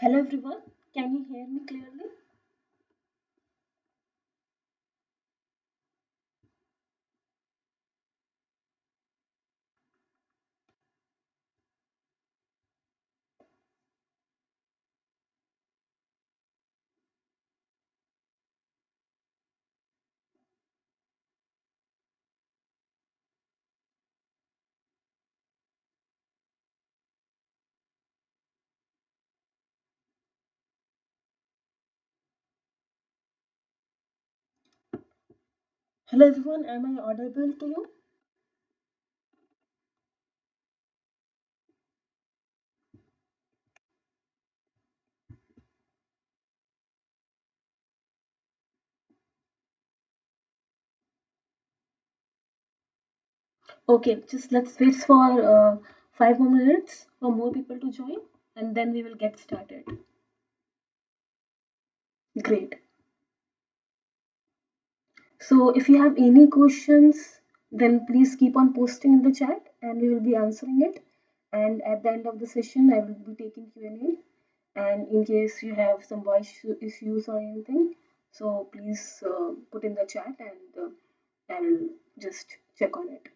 Hello everyone, can you hear me clearly? Hello everyone, am I audible to you? Okay, just let's wait for 5 more minutes for more people to join and then we will get started. Great. So if you have any questions, then please keep on posting in the chat and we will be answering it. And at the end of the session, I will be taking Q&A. And in case you have some voice issues or anything, so please put in the chat and I will just check on it.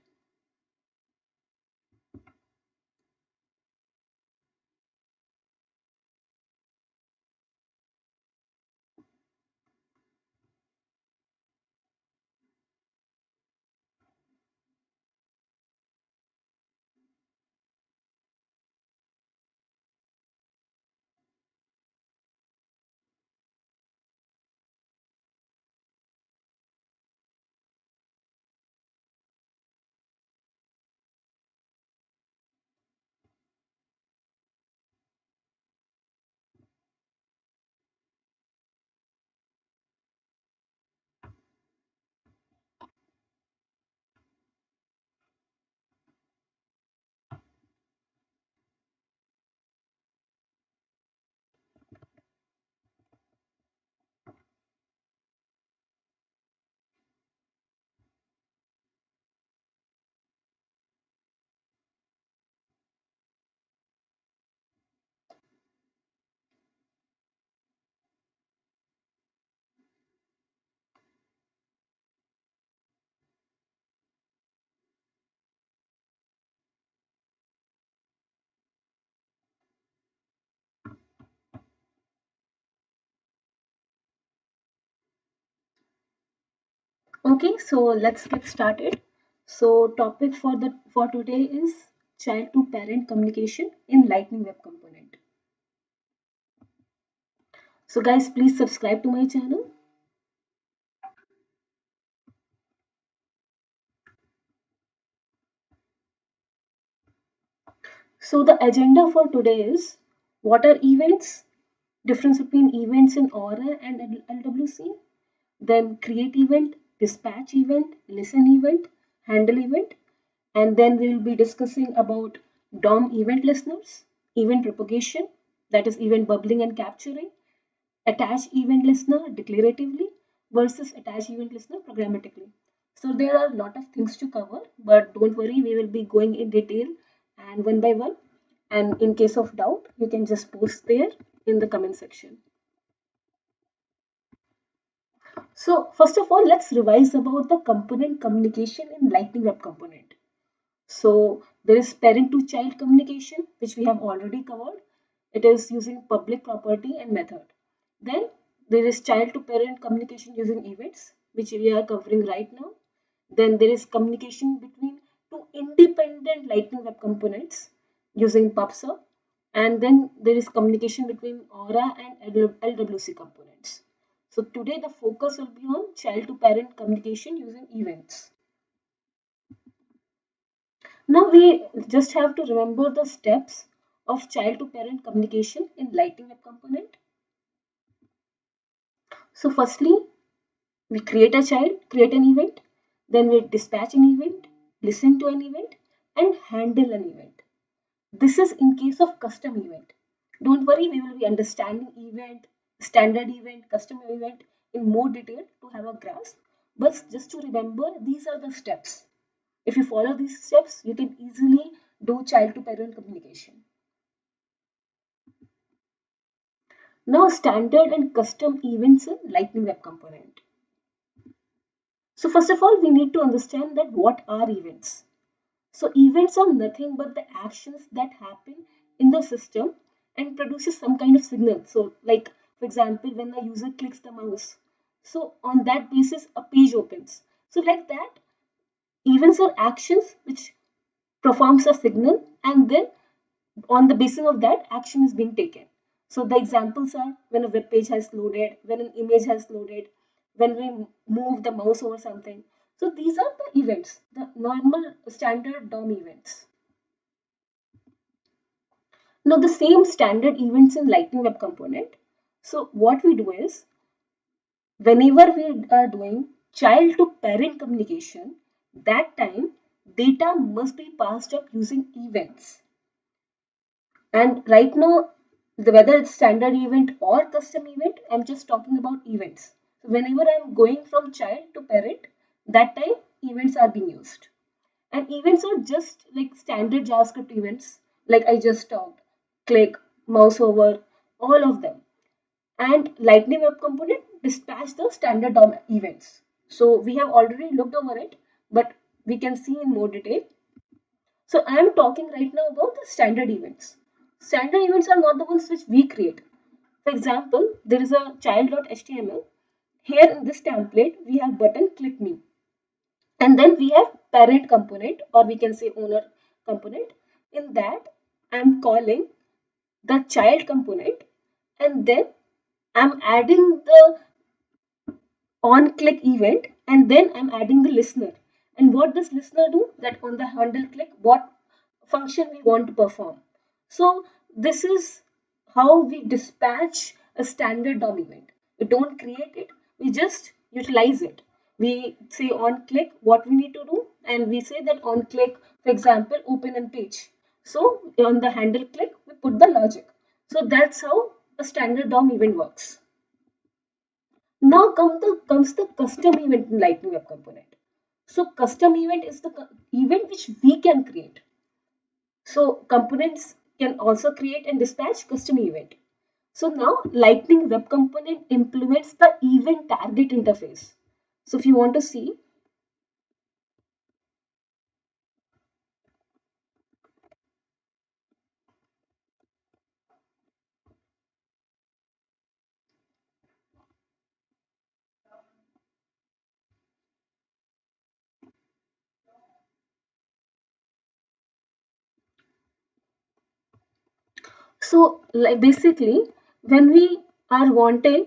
Okay, so let's get started. So topic for today is child to parent communication in Lightning Web Component. So guys, please subscribe to my channel. So the agenda for today is what are events, difference between events in Aura and LWC, then create event, dispatch event, listen event, handle event, and then we will be discussing about DOM event listeners, event propagation, that is event bubbling and capturing, attach event listener declaratively versus attach event listener programmatically. So there are a lot of things to cover, but don't worry, we will be going in detail and one by one. And in case of doubt, you can just post there in the comment section. So first of all, let's revise about the component communication in Lightning Web Component. So there is parent to child communication, which we have already covered. It is using public property and method. Then there is child to parent communication using events, which we are covering right now. Then there is communication between two independent Lightning Web components using PubSub. And then there is communication between Aura and LWC components. So today the focus will be on child to parent communication using events. Now we just have to remember the steps of child to parent communication in Lightning Web Component. So firstly, we create a child, create an event, then we dispatch an event, listen to an event, and handle an event. This is in case of custom event. Don't worry, we will be understanding event, standard event, custom event in more detail to have a grasp. But just to remember, these are the steps. If you follow these steps, you can easily do child to parent communication. Now, standard and custom events in Lightning Web Component. So first of all, we need to understand that what are events. So events are nothing but the actions that happen in the system and produces some kind of signal. So like for example, when the user clicks the mouse, so on that basis a page opens. So like that, events are actions which performs a signal, and then on the basis of that action is being taken. So the examples are when a web page has loaded, when an image has loaded, when we move the mouse over something. So these are the events, the normal standard DOM events. Now the same standard events in Lightning Web Component. So what we do is, whenever we are doing child to parent communication, that time data must be passed up using events. And right now, whether it's standard event or custom event, I'm just talking about events. So whenever I'm going from child to parent, that time events are being used. And events are just like standard JavaScript events, like I just talked, click, mouse over, all of them. And Lightning Web Component dispatch the standard DOM events. So we have already looked over it, but we can see in more detail. So I am talking right now about the standard events. Standard events are not the ones which we create. For example, there is a child.html. Here in this template, we have button click me. And then we have parent component, or we can say owner component. In that, I'm calling the child component, and then I'm adding the on click event, and then I'm adding the listener. And what does listener do? That on the handle click, what function we want to perform. So this is how we dispatch a standard DOM event. We don't create it, we just utilize it. We say on click what we need to do, and we say that on click, for example, open a page. So on the handle click, we put the logic. So that's how a standard DOM event works. Now comes the custom event in Lightning Web Component. So custom event is the event which we can create. So components can also create and dispatch custom event. So now Lightning Web Component implements the event target interface. So if you want to see, so like basically when we are wanted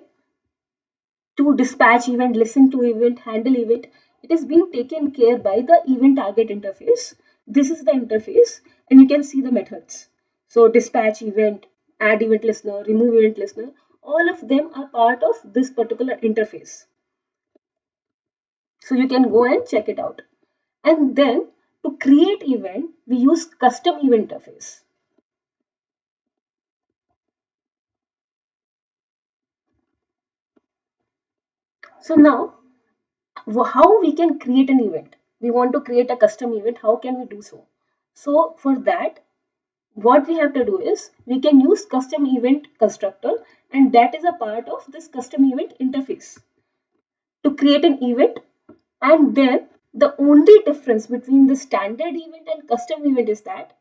to dispatch event, listen to event, handle event, it is being taken care by the event target interface. This is the interface, and you can see the methods. So dispatch event, add event listener, remove event listener, all of them are part of this particular interface. So you can go and check it out. And then to create event, we use custom event interface. So now how we can create an event? We want to create a custom event. How can we do so? So for that, what we have to do is we can use custom event constructor, and that is a part of this custom event interface to create an event. And then the only difference between the standard event and custom event is that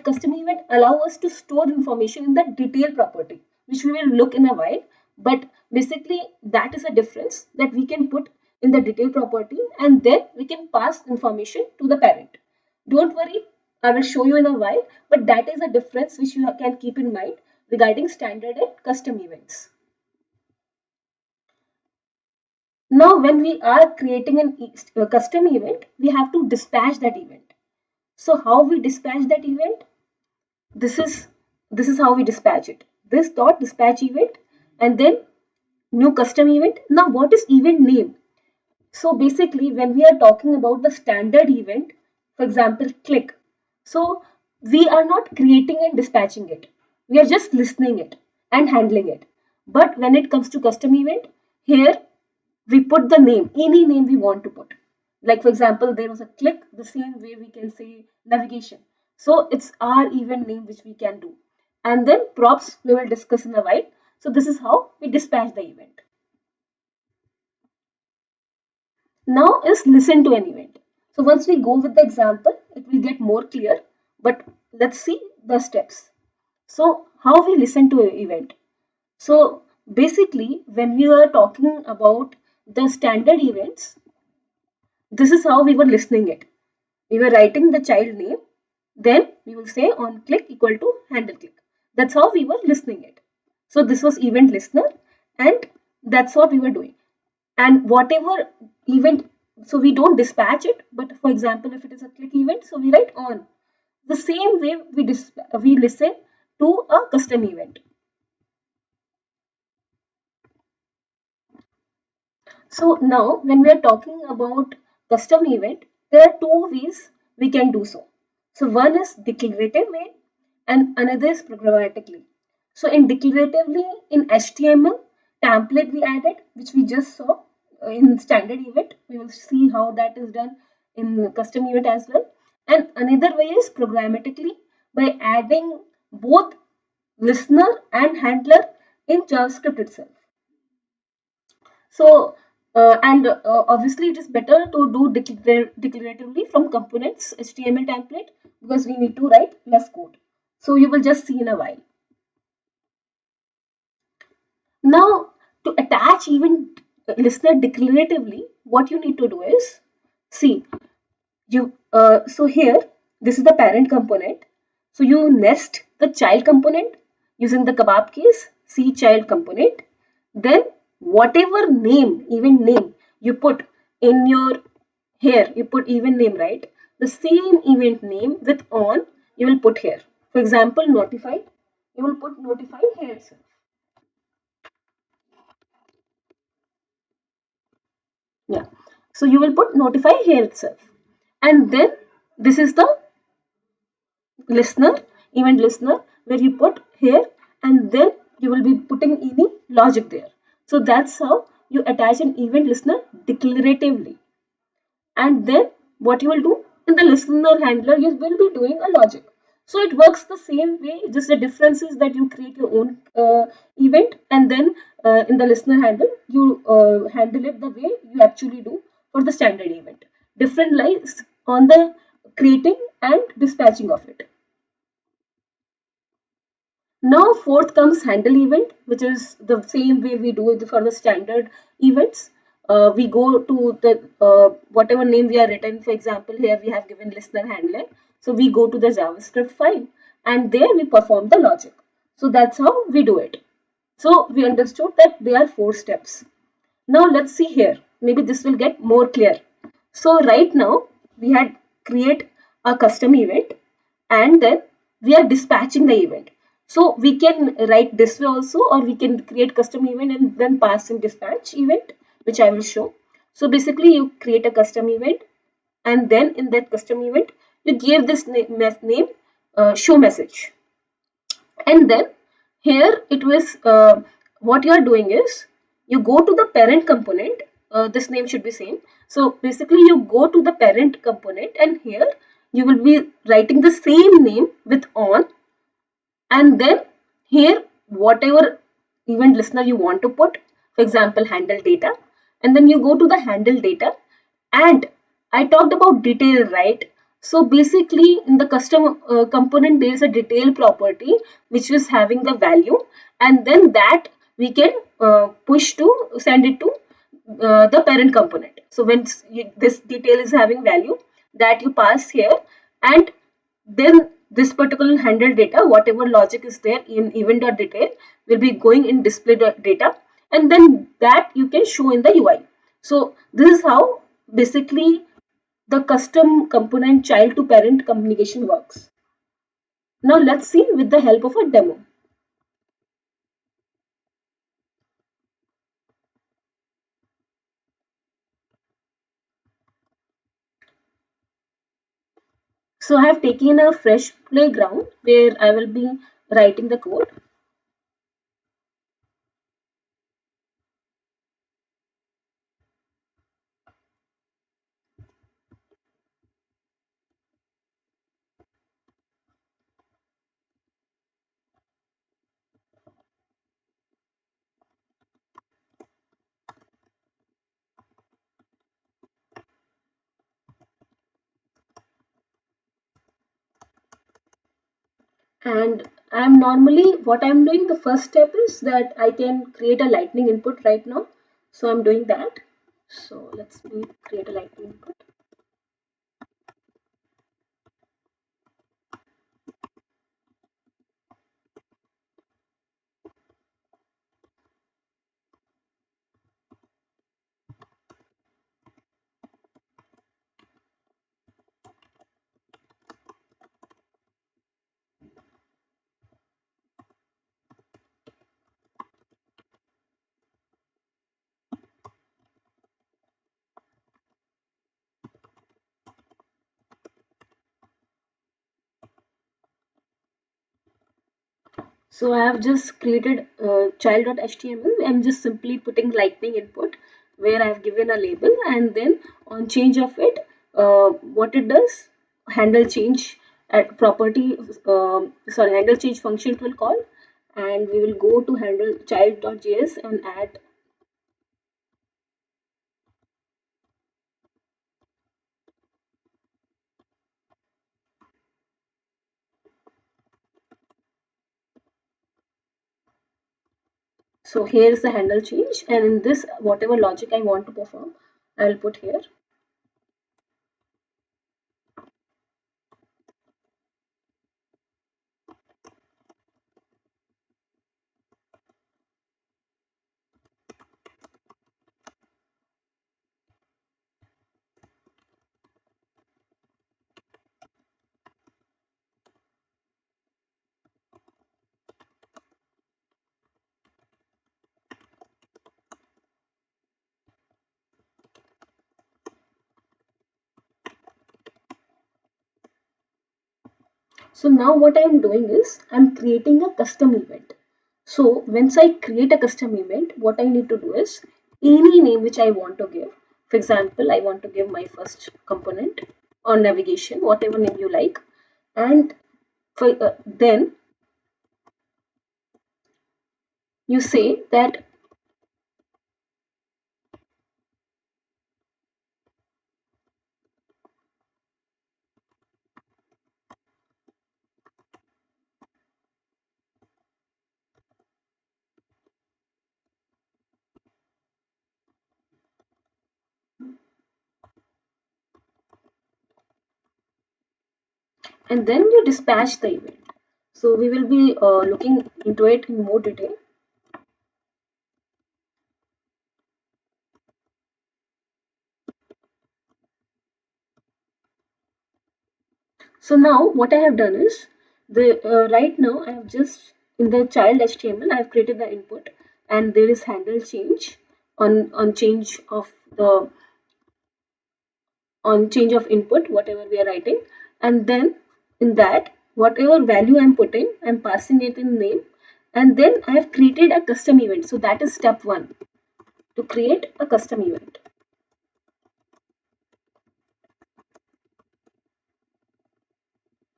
custom event allow us to store information in the detail property, which we will look in a while. But basically that is a difference that we can put in the detail property, and then we can pass information to the parent. Don't worry, I will show you in a while, but that is a difference which you can keep in mind regarding standard and custom events. Now, when we are creating a custom event, we have to dispatch that event. So, how we dispatch that event? This is this is how we dispatch it. This dot dispatch event, and then new custom event. Now, what is event name? So, basically, when we are talking about the standard event, for example, click. So, we are not creating and dispatching it. We are just listening it and handling it. But when it comes to custom event, here we put the name, any name we want to put. Like for example, there was a click, the same way we can say navigation. So it's our event name which we can do. And then props we will discuss in a while. So this is how we dispatch the event. Now is listen to an event. So once we go with the example, it will get more clear. But let's see the steps. So how we listen to an event. So basically, when we were talking about the standard events, this is how we were listening it. We were writing the child name, then we will say on click equal to handle click. That's how we were listening it. So this was event listener, and that's what we were doing. And whatever event, so we don't dispatch it, but for example, if it is a click event, so we write on. The same way we listen to a custom event. So now when we are talking about custom event, there are two ways we can do so. So one is declarative way and another is programmatically. So in declaratively in HTML template we added, which we just saw in standard event. We will see how that is done in custom event as well. And another way is programmatically by adding both listener and handler in JavaScript itself. So, and obviously it is better to do declaratively from components HTML template because we need to write less code. So you will just see in a while. Now, to attach even listener declaratively, what you need to do is see you. So here, this is the parent component. So you nest the child component using the kebab case, C child component. Then whatever name, even name you put in your here, you put even name, right? The same event name with on you will put here. For example, notified, you will put notified here itself. Yeah. So you will put notify here itself. And then this is the listener, event listener, where you put here and then you will be putting any logic there. So that's how you attach an event listener declaratively. And then what you will do in the listener handler, you will be doing a logic. So it works the same way, just the difference is that you create your own event and then in the listener handle, you handle it the way you actually do for the standard event. Different lies on the creating and dispatching of it. Now fourth comes handle event, which is the same way we do it for the standard events. We go to the whatever name we are written. For example, here we have given listener handler. So we go to the JavaScript file and there we perform the logic. So that's how we do it. So we understood that there are four steps. Now let's see here. Maybe this will get more clear. So right now we had create a custom event and then we are dispatching the event. So we can write this way also or we can create custom event and then pass in dispatch event, which I will show. So basically you create a custom event and then in that custom event you give this name show message. And then here it was what you are doing is you go to the parent component. This name should be same. So basically you go to the parent component and here you will be writing the same name with on and then here whatever event listener you want to put, for example handle data, and then you go to the handle data and I talked about detail, right? So basically in the custom component there is a detail property which is having the value and then that we can push to send it to the parent component. So when this detail is having value that you pass here and then this particular handle data, whatever logic is there in event.detail will be going in display.data and then that you can show in the UI. So this is how basically the custom component child to parent communication works. Now let's see with the help of a demo. So I have taken a fresh playground where I will be writing the code. And I'm normally, what I'm doing, the first step is that I can create a lightning input right now. So I'm doing that. So let's me create a lightning input. So I have just created child.html. I'm just simply putting lightning input where I've given a label, and then on change of it, what it does, handle change at property, handle change function it will call, and we will go to handle child.js and add. So here is the handle change, and in this, whatever logic I want to perform, I will put here. So now what I am doing is I'm creating a custom event. So once I create a custom event, what I need to do is any name which I want to give. For example, I want to give my first component or navigation, whatever name you like. And then you say that, and then you dispatch the event. So we will be looking into it in more detail. So now what I have done is the right now I have just in the child HTML I have created the input, and there is handle change on change of the on change of input whatever we are writing, and then in that whatever value I'm putting I'm passing it in name, and then I have created a custom event. So that is step 1, to create a custom event.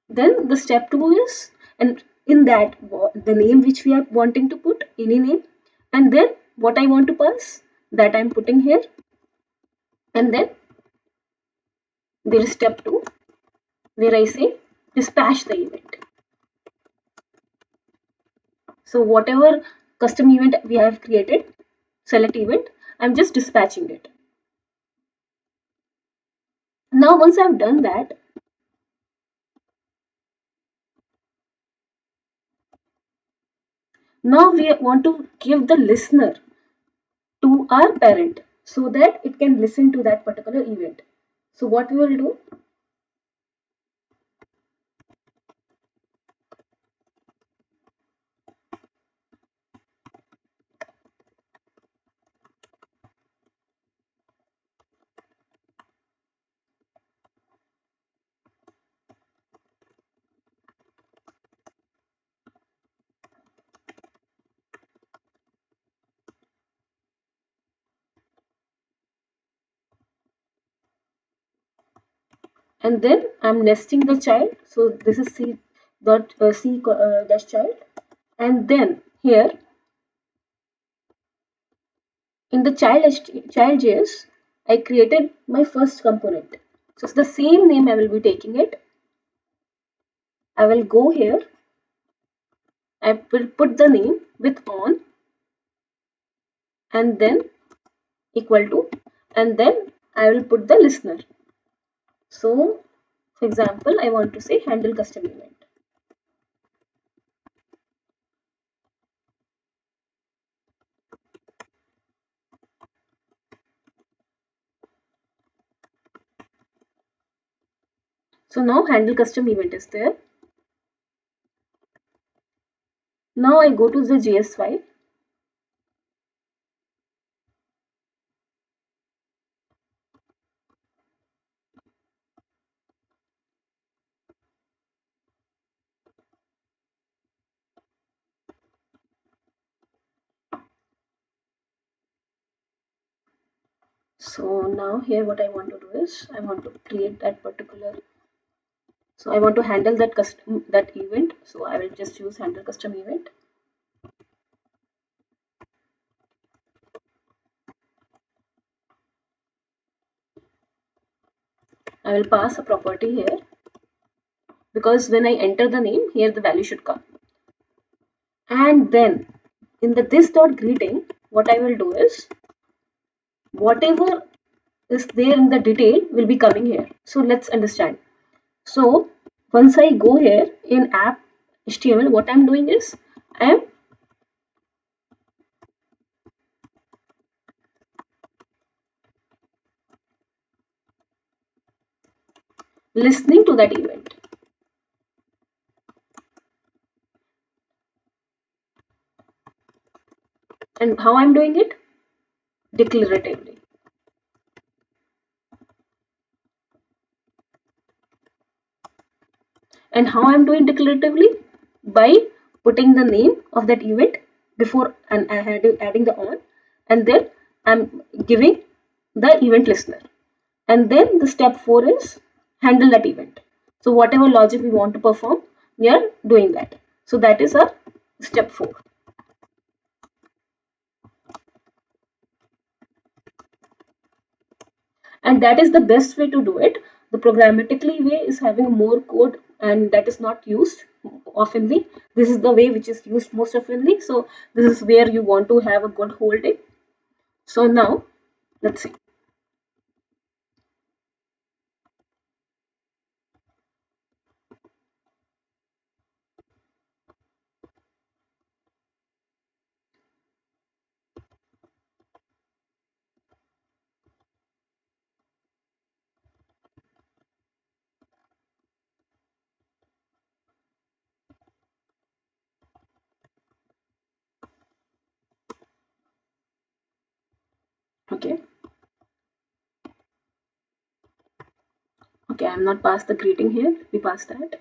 Then the step 2 is, and in that the name which we are wanting to put, any name, and then what I want to pass, that I'm putting here, and then there is step 2 where I say dispatch the event. So whatever custom event we have created, select event, I'm just dispatching it. Now once I've done that, now we want to give the listener to our parent so that it can listen to that particular event. So what we will do, and then I'm nesting the child. So this is c dash child, and then here in the child.js I created my first component. So it's the same name I will be taking it. I will go here I will put the name with on and then equal to, and then I will put the listener. So for example, I want to say handle custom event. So now handle custom event is there. Now I go to the JS file. So now here what I want to do is I want to create that particular. So I want to handle that event. So I will just use handle custom event. I will pass a property here because when I enter the name here the value should come. And then in the this dot greeting, what I will do is whatever is there in the detail will be coming here. So let's understand. So once I go here in app HTML, what I'm doing is I'm listening to that event. And how I'm doing it? Declaratively. And how I'm doing declaratively? By putting the name of that event before and adding the on, and then I'm giving the event listener. And then the step 4 is handle that event. So whatever logic we want to perform, we are doing that. So that is our step 4. And that is the best way to do it. The programmatically way is having more code, and that is not used oftenly. This is the way which is used most oftenly. So this is where you want to have a good holding. So now let's see. Okay. Okay, I'm not past the greeting here. We passed that.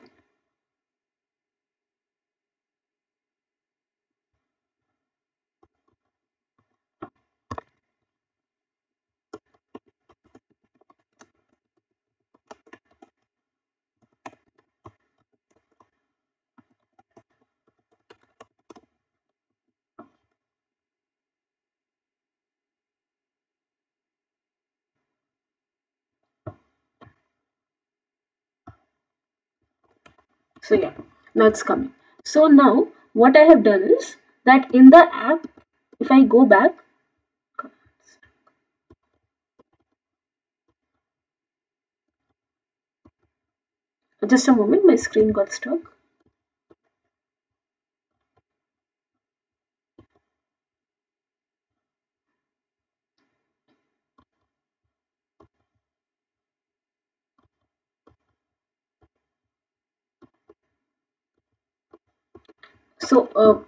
So yeah, now it's coming. So now what I have done is that in the app, if I go back, just a moment, my screen got stuck. So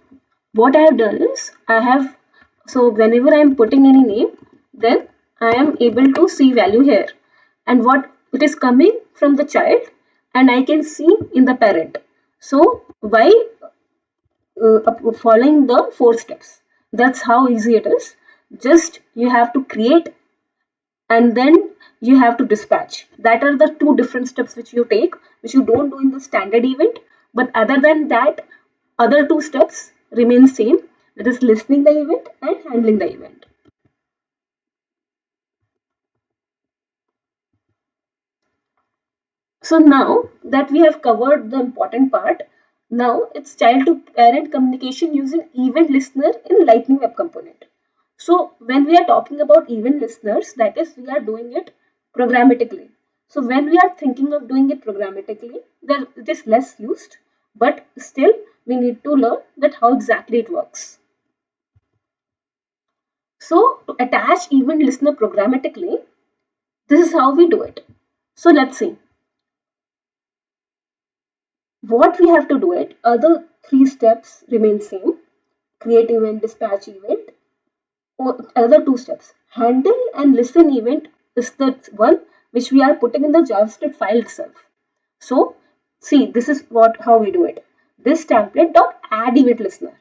what I have done is I have, so whenever I am putting any name, then I am able to see value here, and what it is coming from the child, and I can see in the parent. So by following the 4 steps, that's how easy it is. Just you have to create and then you have to dispatch. That are the 2 different steps which you take, which you don't do in the standard event. But other than that, other 2 steps remain same. That is listening the event and handling the event. So now that we have covered the important part, Now it's child to parent communication using event listener in Lightning Web Component. So when we are talking about event listeners, that is we are doing it programmatically. So when we are thinking of doing it programmatically, then it is less used, but still we need to learn that how exactly it works. So to attach event listener programmatically, this is how we do it. So let's see. What we have to do it, other three steps remain same. Create event, dispatch event, or other two steps. Handle and listen event is the one which we are putting in the JavaScript file itself. So see, this is how we do it. This template dot add event listener.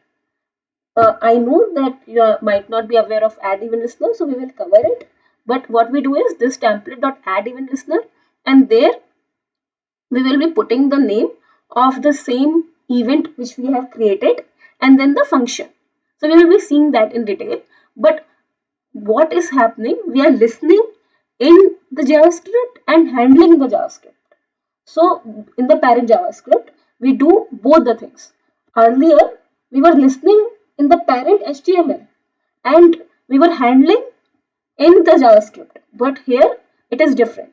I know that you might not be aware of add event listener, so we will cover it. But what we do is this template dot add event listener, and there we will be putting the name of the same event which we have created and then the function. So we will be seeing that in detail. But what is happening? We are listening in the JavaScript and handling the JavaScript. So in the parent JavaScript, we do both the things. Earlier, we were listening in the parent HTML and we were handling in the JavaScript. But here it is different.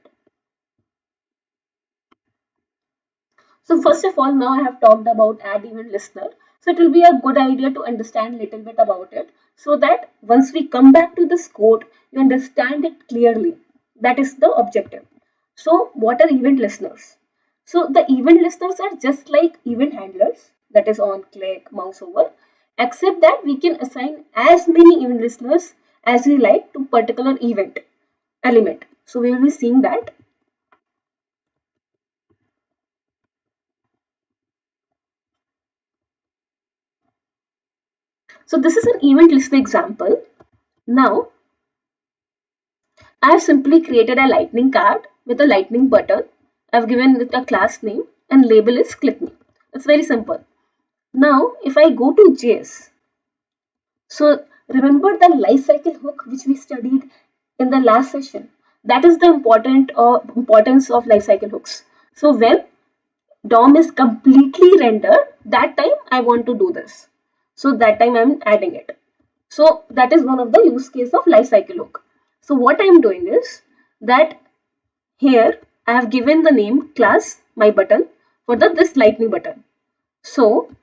So first of all, now I have talked about add event listener. So it will be a good idea to understand a little bit about it so that once we come back to this code, you understand it clearly. That is the objective. So what are event listeners? So the event listeners are just like event handlers, that is on click, mouse over, except that we can assign as many event listeners as we like to particular event element. So we will be seeing that. So this is an event listener example. Now I have simply created a lightning card with a lightning button. I've given it a class name and label is click me. It's very simple. Now if I go to JS, so remember the lifecycle hook which we studied in the last session. That is the importance of lifecycle hooks. So when DOM is completely rendered, that time I want to do this. So that time I'm adding it. So that is one of the use case of lifecycle hook. So what I'm doing is that here I have given the name class my button for this lightning button. So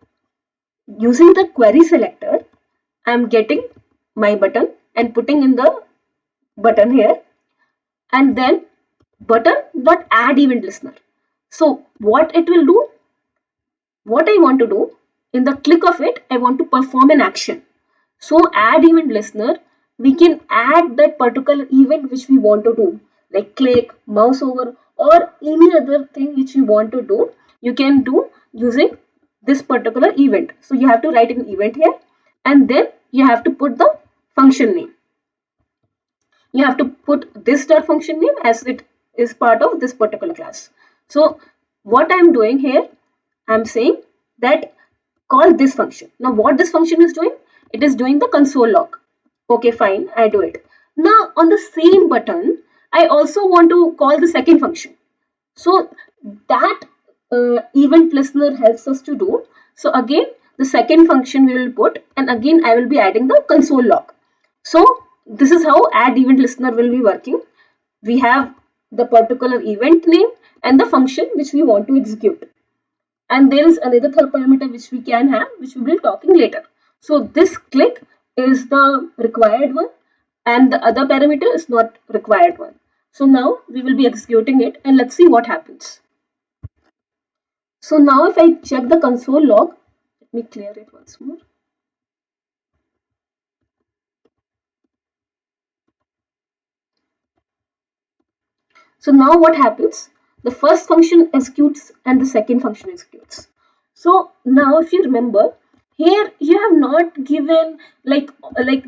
using the query selector, I am getting my button and putting in the button here and then button dot add event listener. So what it will do, what I want to do in the click of it, I want to perform an action. So add event listener, we can add that particular event which we want to do, like click, mouse over, or any other thing which you want to do. You can do using this particular event. So you have to write an event here, and then you have to put the function name. You have to put this dot function name as it is part of this particular class. So what I'm doing here, I'm saying that call this function. Now what this function is doing? It is doing the console log. Okay, fine, I do it. Now on the same button, I also want to call the second function. So that event listener helps us to do. So again, the second function we will put, and again I will be adding the console log. So this is how add event listener will be working. We have the particular event name and the function which we want to execute. And there is another third parameter which we can have, which we will be talking later. So this click is the required one and the other parameter is not required one. So now we will be executing it and let's see what happens. So now if I check the console log, let me clear it once more. So now what happens? The first function executes and the second function executes. So now if you remember, here you have not given like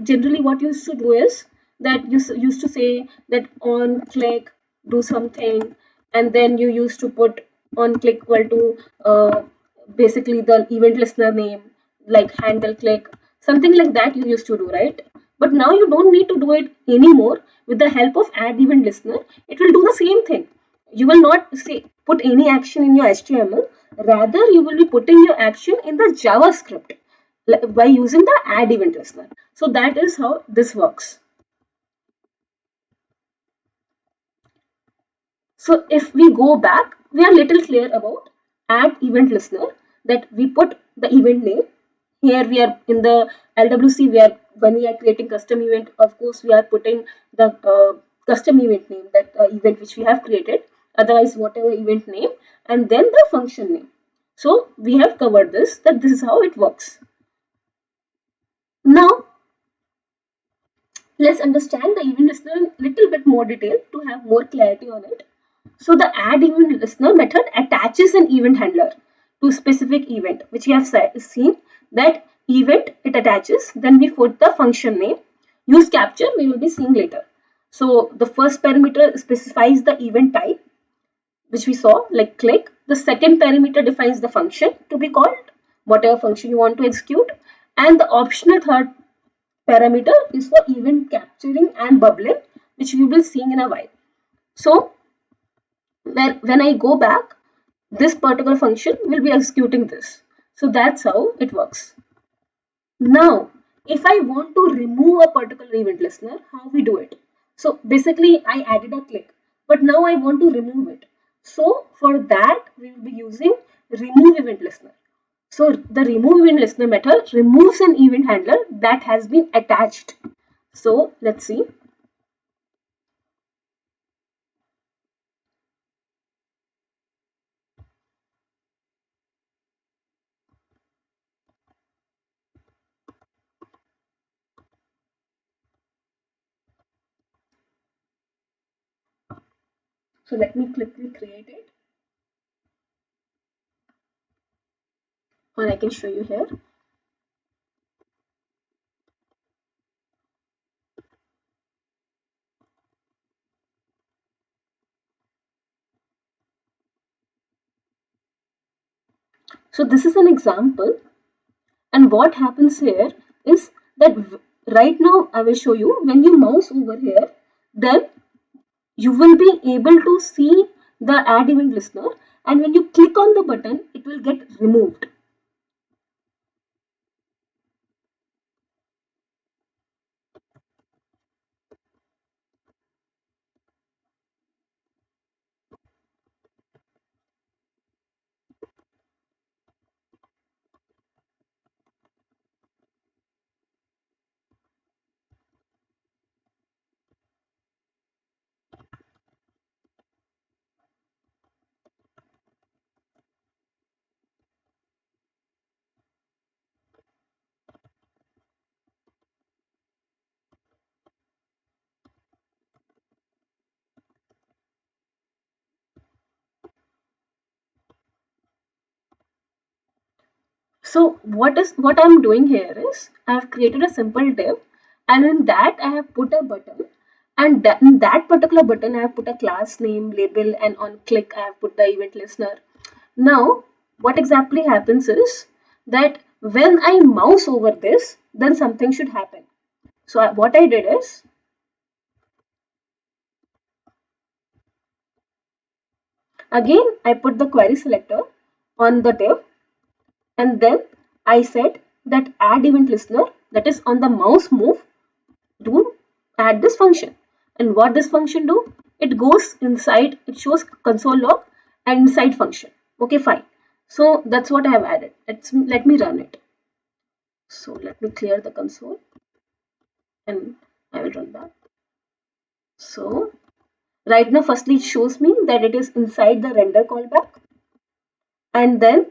generally what you used to do is that you used to say that on click do something and then you used to put on click equal to basically the event listener name like handle click, something like that you used to do, right? But now you don't need to do it anymore. With the help of add event listener, it will do the same thing. You will not say put any action in your HTML. Rather, you will be putting your action in the JavaScript by using the add event listener. So that is how this works. So if we go back, we are little clear about add event listener, that we put the event name. Here we are in the LWC, we are when we are creating custom event, of course we are putting the custom event name, that event which we have created, otherwise whatever event name, and then the function name. So we have covered this, that this is how it works. Now let's understand the event listener in little bit more detail to have more clarity on it. So the add event listener method attaches an event handler to specific event, which we have seen that event it attaches. Then we put the function name. Use capture we will be seeing later. So the first parameter specifies the event type, which we saw like click. The second parameter defines the function to be called, whatever function you want to execute, and the optional third parameter is for event capturing and bubbling, which we will see in a while. So when I go back, this particular function will be executing this. So that's how it works. Now, if I want to remove a particular event listener, how we do it? So basically, I added a click, but now I want to remove it. So for that, we will be using remove event listener. So the remove event listener method removes an event handler that has been attached. So let's see. So let me quickly create it, or I can show you here. So this is an example, and what happens here is that right now I will show you, when you mouse over here, then you will be able to see the add event listener, and when you click on the button it will get removed. So what I'm doing here is I have created a simple div, and in that I have put a button, and in that particular button I have put a class name label, and on click I have put the event listener. Now what exactly happens is that when I mouse over this, then something should happen. So what I did is, again I put the query selector on the div, and then I said that add event listener, that is on the mouse move, do add this function. And what this function do? It goes inside, it shows console log and inside function. Okay, fine. So that's what I have added. Let me run it. So let me clear the console and I will run that. So right now, firstly, it shows me that it is inside the render callback, and then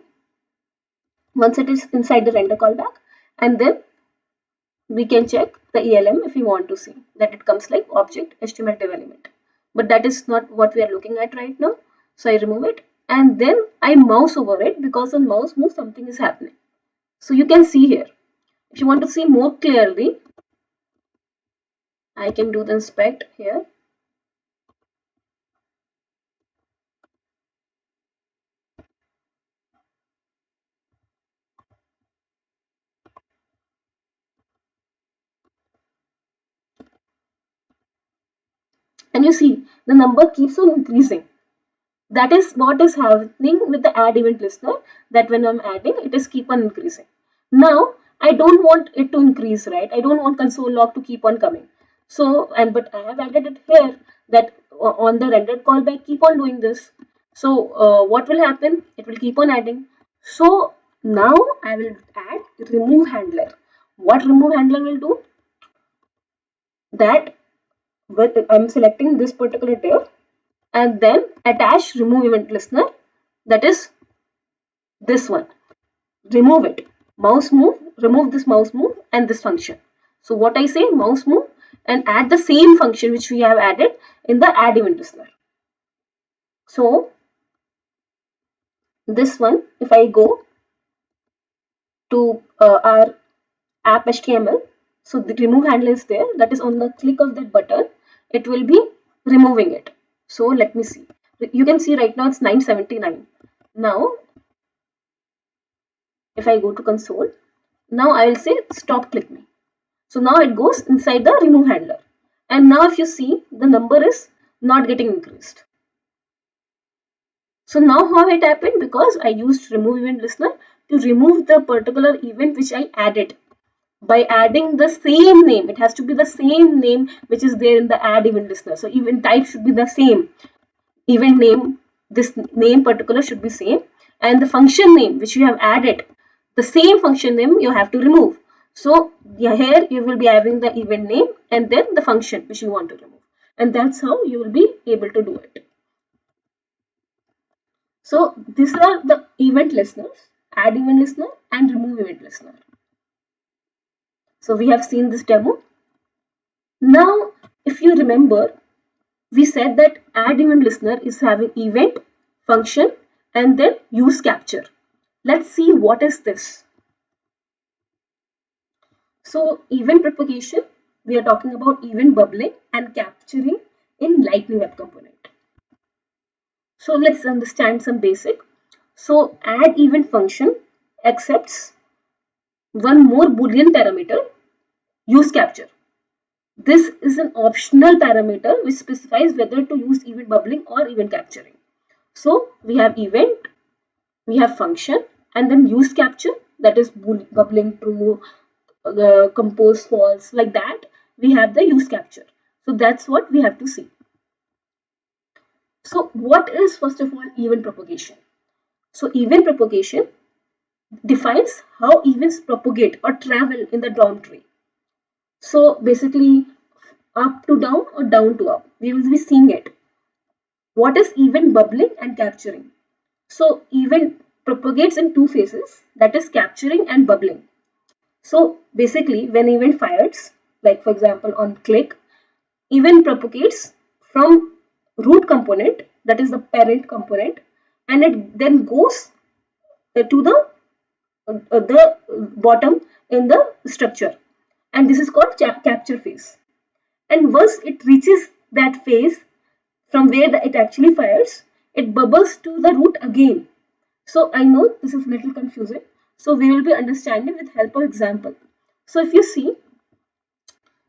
once it is inside the render callback, and then we can check the ELM if we want to see that it comes like object HTML div element. But that is not what we are looking at right now. So I remove it, and then I mouse over it, because on mouse move something is happening. So you can see here. If you want to see more clearly, I can do the inspect here. And you see the number keeps on increasing. That is what is happening with the add event listener, that when I'm adding, it is keep on increasing. Now, I don't want it to increase, right? I don't want console log to keep on coming. So, but I have added it here that on the rendered callback, keep on doing this. So, what will happen? It will keep on adding. So, now I will add remove handler. What remove handler will do? That I'm selecting this particular div and then attach remove event listener, that is this one. Remove it. Mouse move, remove this mouse move and this function. So what I say, mouse move and add the same function which we have added in the add event listener. So this one, if I go to our app HTML, so the remove handler is there, that is on the click of that button, it will be removing it. So let me see. You can see right now it's 979. Now, if I go to console, now I will say stop click me. So now it goes inside the remove handler. And now if you see, the number is not getting increased. So now how it happened? Because I used remove event listener to remove the particular event which I added. By adding the same name, it has to be the same name which is there in the add event listener. So event type should be the same. Event name, this name particular should be same. And the function name which you have added, the same function name you have to remove. So here you will be having the event name and then the function which you want to remove. And that's how you will be able to do it. So these are the event listeners, add event listener and remove event listener. So we have seen this demo. Now, if you remember, we said that add event listener is having event, function and then use capture. Let's see what is this. So event propagation, we are talking about event bubbling and capturing in Lightning Web Component. So let's understand some basic. So add event function accepts one more Boolean parameter, use capture. This is an optional parameter which specifies whether to use event bubbling or event capturing. So we have event, we have function and then use capture, that is bubbling true, compose false, like that. We have the use capture. So that's what we have to see. So what is first of all event propagation? So event propagation defines how events propagate or travel in the DOM tree. So basically up to down or down to up, we will be seeing it. What is event bubbling and capturing? So event propagates in two phases, that is capturing and bubbling. So basically when event fires, like for example on click, event propagates from root component, that is the parent component, and it then goes to the bottom in the structure, and this is called capture phase. And once it reaches that phase from where it actually fires, it bubbles to the root again. So I know this is a little confusing, so we will be understanding with help of example. So if you see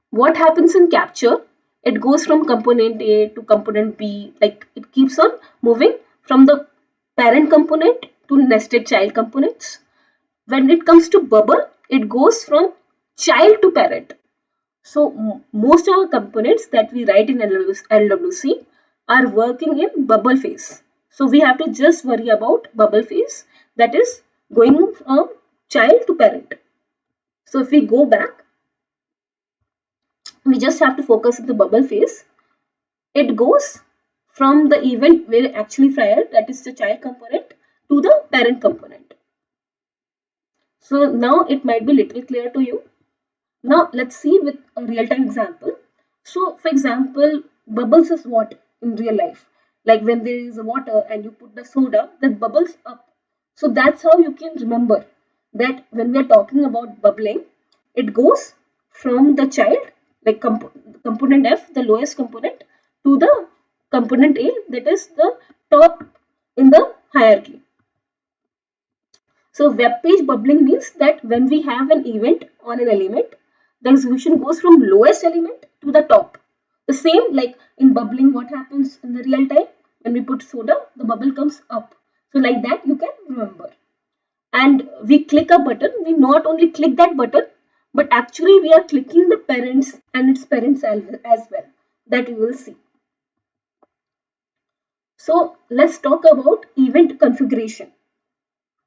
what happens in capture, it goes from component A to component B, like it keeps on moving from the parent component to nested child components. When it comes to bubble, it goes from child to parent. So most of our components that we write in LWC are working in bubble phase. So we have to just worry about bubble phase, that is going from child to parent. So if we go back, we just have to focus on the bubble phase. It goes from the event where it actually fired, that is the child component, to the parent component. So now it might be little clear to you. Now let's see with a real-time example. So for example, bubbles is what in real life? Like when there is water and you put the soda, that bubbles up. So that's how you can remember that when we are talking about bubbling, it goes from the child, like component F, the lowest component, to the component A, that is the top in the hierarchy. So web page bubbling means that when we have an event on an element, the execution goes from lowest element to the top. The same like in bubbling, what happens in the real time? When we put soda, the bubble comes up. So like that you can remember. And we click a button, we not only click that button, but actually we are clicking the parents and its parents as well, that we will see. So let's talk about event configuration.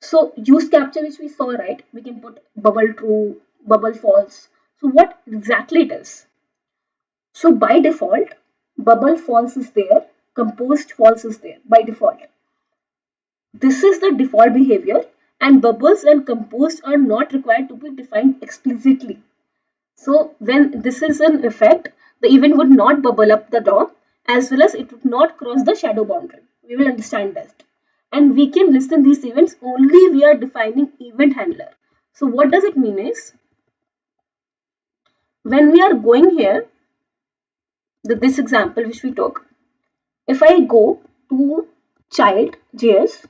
So use capture, which we saw, right? We can put bubble true, bubble false. So what exactly it is? So by default, bubble false is there, composed false is there by default. This is the default behavior, and bubbles and composed are not required to be defined explicitly. So when this is an effect, the event would not bubble up the DOM, as well as it would not cross the shadow boundary. We will understand that. And we can listen these events only we are defining event handler. So what does it mean is, when we are going here, this example which we took, if I go to child JS,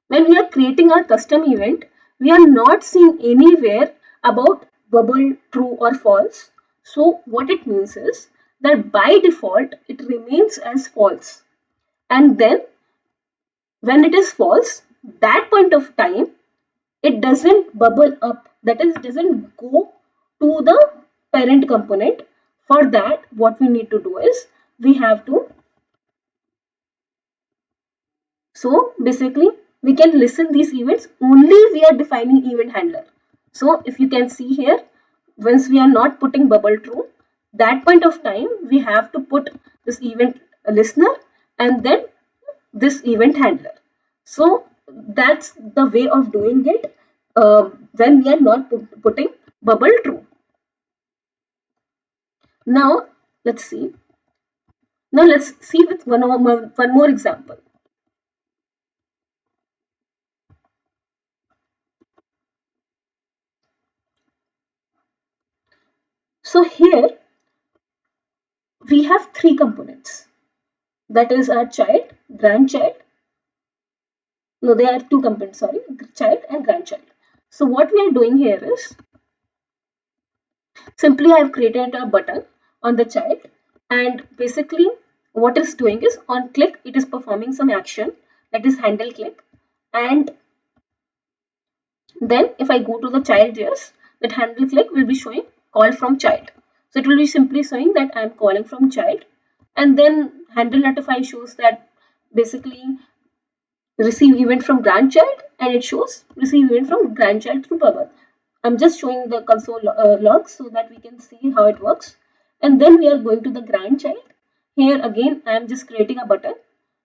when we are creating our custom event, we are not seeing anywhere about bubble true or false. So what it means is that by default it remains as false. And then when it is false, that point of time it doesn't bubble up. That is, doesn't go to the parent component. For that, what we need to do is we have to, so basically we can listen these events only we are defining event handler. So if you can see here, once we are not putting bubble true, that point of time we have to put this event listener and then this event handler. So that's the way of doing it when we are not putting bubble true. Now let's see. Now let's see with one more example. So here we have three components. That is our child, grandchild. No, there are two components, sorry, child and grandchild. So what we are doing here is, simply I have created a button on the child, and basically what it's doing is, on click it is performing some action, that is handle click, and then if I go to the child JS, that handle click will be showing call from child. So it will be simply showing that I am calling from child, and then handle notify shows that basically receive event from grandchild, and it shows receive event from grandchild through bubble. I'm just showing the console logs so that we can see how it works. And then we are going to the grandchild. Here again I am just creating a button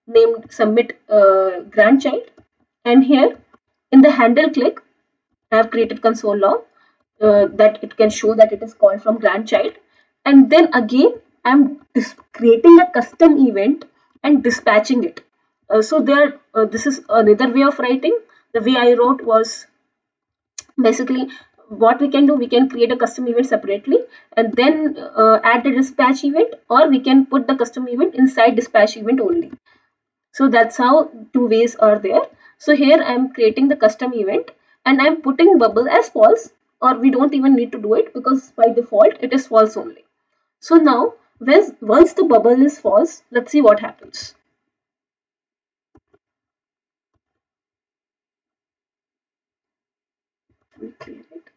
named submit grandchild, and here in the handle click I have created console log that it can show that it is called from grandchild. And then again I'm creating a custom event and dispatching it. So there, this is another way of writing. The way I wrote was basically, what we can do, we can create a custom event separately and then add the dispatch event, or we can put the custom event inside dispatch event only. So that's how two ways are there. So here I'm creating the custom event and I'm putting bubble as false, or we don't even need to do it because by default it is false only. So now once the bubble is false, let's see what happens. Clear it.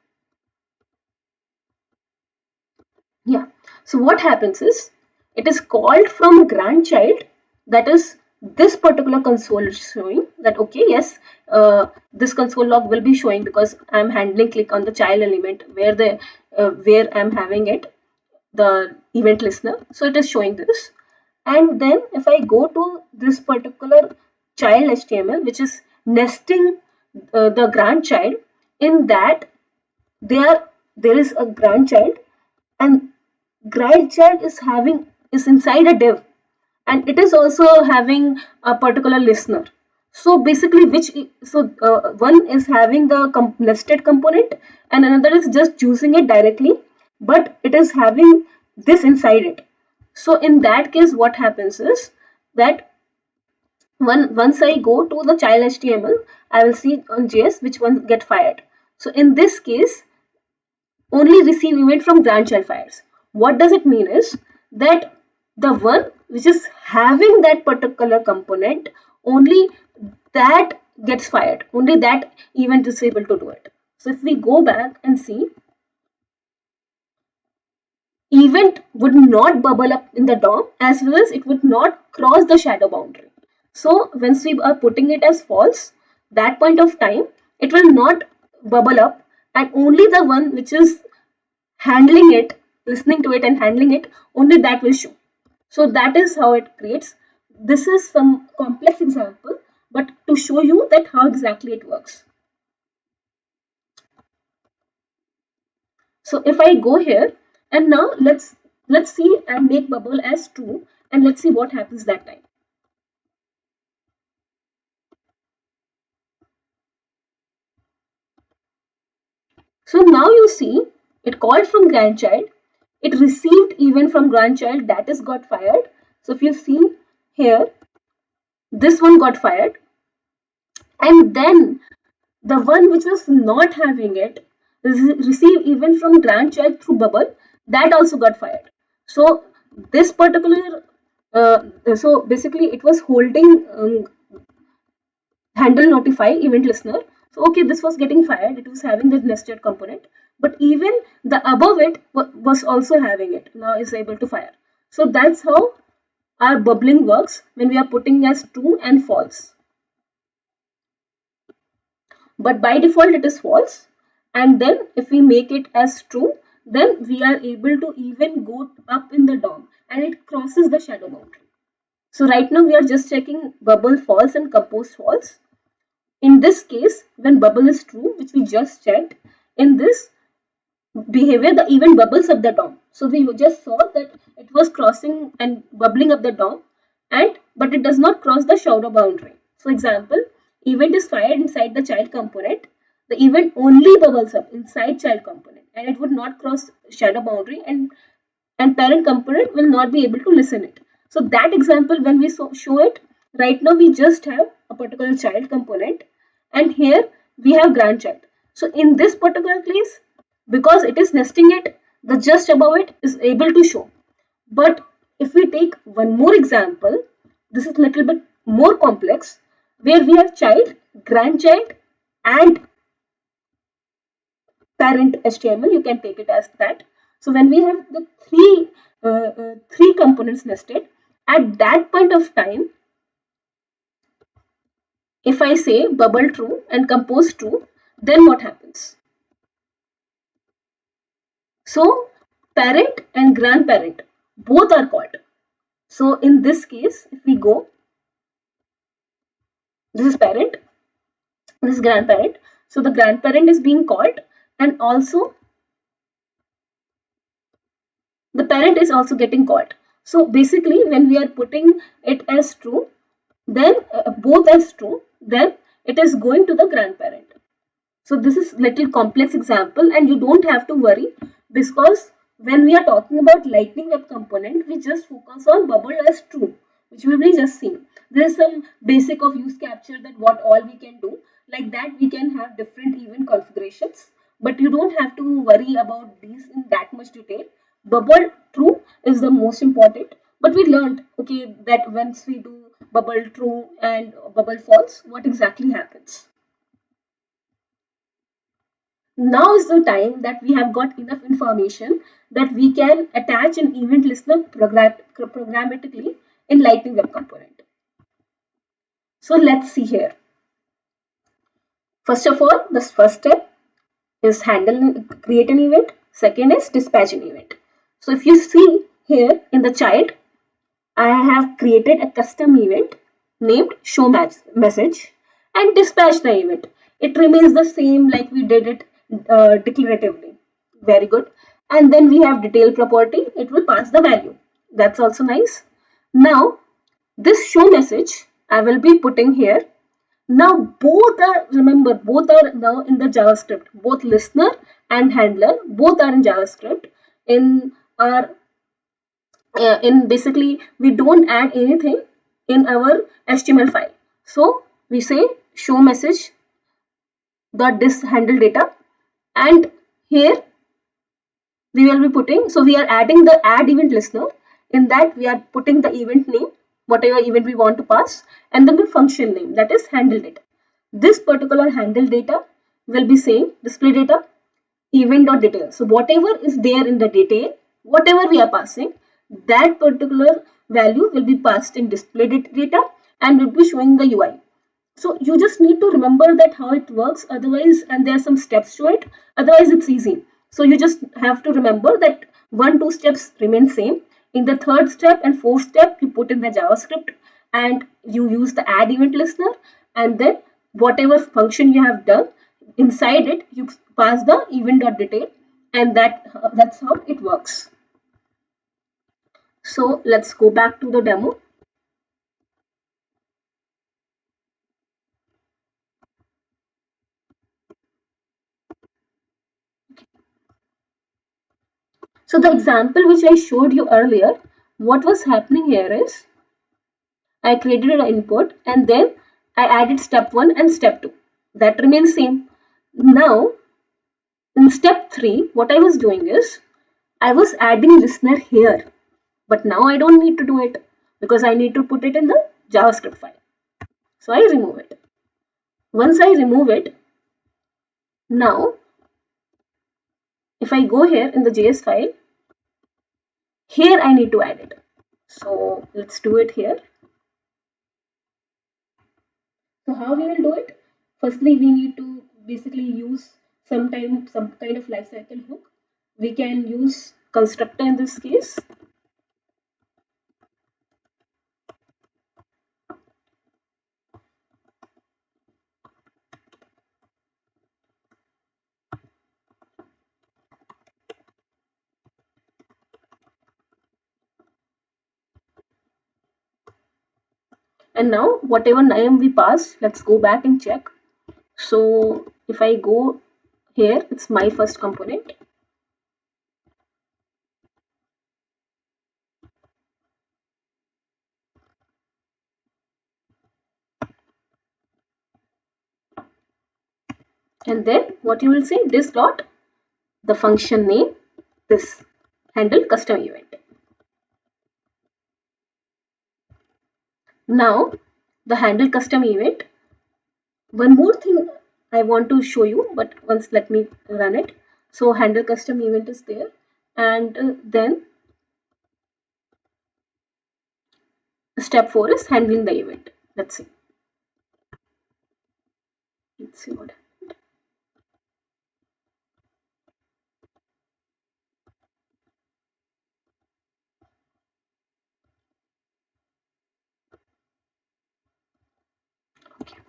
Yeah. So what happens is, it is called from grandchild. That is, this particular console is showing that okay, yes, this console log will be showing because I'm handling click on the child element where I'm having it, the event listener. So it is showing this. And then if I go to this particular child HTML, which is nesting the grandchild, in that there is a grandchild, and grandchild is inside a div, and it is also having a particular listener. So basically one is having the nested component and another is just using it directly, but it is having this inside it. So in that case what happens is that once I go to the child HTML, I will see on JS which one get fired. So in this case only receive event from grandchild fires. What does it mean is that the one which is having that particular component, only that gets fired, only that event is able to do it. So if we go back and see, event would not bubble up in the DOM, as well as it would not cross the shadow boundary. So once we are putting it as false, that point of time it will not bubble up, and only the one which is handling it, listening to it and handling it, only that will show. So that is how it creates. This is some complex example, but to show you that how exactly it works. So if I go here, and now let's see and make bubble as true, and let's see what happens that time. So now you see it called from grandchild, it received event from grandchild, that is got fired. So if you see here, this one got fired, and then the one which was not having it received event from grandchild through bubble, that also got fired. So this particular so basically it was holding handle notify event listener. So okay, this was getting fired, it was having this nested component, but even the above it was also having it, now is able to fire. So that's how our bubbling works when we are putting as true and false. But by default it is false, and then if we make it as true, then we are able to even go up in the DOM and it crosses the shadow boundary. So right now we are just checking bubble false and compose false. In this case, when bubble is true, which we just checked, in this behavior the event bubbles up the DOM. So we just saw that it was crossing and bubbling up the DOM, and but it does not cross the shadow boundary. So example, event is fired inside the child component, the event only bubbles up inside child component and it would not cross shadow boundary, and parent component will not be able to listen it. So that example, when we show it, right now we just have a particular child component, and here we have grandchild. So in this particular case, because it is nesting it, the just above it is able to show. But if we take one more example, this is little bit more complex, where we have child, grandchild, and parent HTML. You can take it as that. So when we have the three components nested, at that point of time, if I say bubble true and compose true, then what happens? So parent and grandparent both are called. So in this case, if we go, this is parent, this is grandparent. So the grandparent is being called, and also the parent is also getting called. So basically, when we are putting it as true, then both as true, then it is going to the grandparent. So this is little complex example, and you don't have to worry, because when we are talking about lightning web component, we just focus on bubble as true, which we will just see. There is some basic of use capture, that what all we can do. Like that we can have different event configurations, but you don't have to worry about these in that much detail. Bubble true is the most important, but we learned, okay, that once we do bubble true and bubble false, what exactly happens. Now is the time that we have got enough information that we can attach an event listener programmatically in Lightning Web Component. So let's see here. First of all, the first step is create an event. Second is dispatch an event. So if you see here in the child, I have created a custom event named show message and dispatch the event. It remains the same like we did it declaratively. Very good. And then we have detail property. It will pass the value. That's also nice. Now this show message I will be putting here. Now both are, remember, both are now in the JavaScript. Both listener and handler, both are in JavaScript. In our in basically we don't add anything in our HTML file. So we say show message dot this handle data, and here we will be putting, so we are adding the add event listener, In that, we are putting the event name, whatever event we want to pass, and then the function name, that is handle data. This particular handle data will be saying display data event.detail. So whatever is there in the detail, whatever we are passing, that particular value will be passed in display data and will be showing the UI. So you just need to remember that how it works, otherwise, and there are some steps to it, otherwise it's easy. So you just have to remember that 1 2 steps remain same. In the third step and fourth step, you put in the JavaScript and you use the add event listener, and then whatever function you have done inside it, you pass the event.detail, and that's how it works. So let's go back to the demo. So the example which I showed you earlier, what was happening here is I created an input and then I added step 1 and step 2. That remains same. Now in step 3, what I was doing is I was adding listener here, but now I don't need to do it because I need to put it in the JavaScript file. So I remove it. Once I remove it, now if I go here in the JS file, here I need to add it. So let's do it here. So how we will do it? Firstly, we need to basically use some kind of lifecycle hook. We can use constructor in this case. And now whatever name we pass, let's go back and check. So if I go here, it's my first component. And then what you will see, this dot, the function name, this handle custom event. Now the handle custom event, one more thing I want to show you, but once let me run it. So handle custom event is there, and then step 4 is handling the event. Let's see. Let's see what. Okay.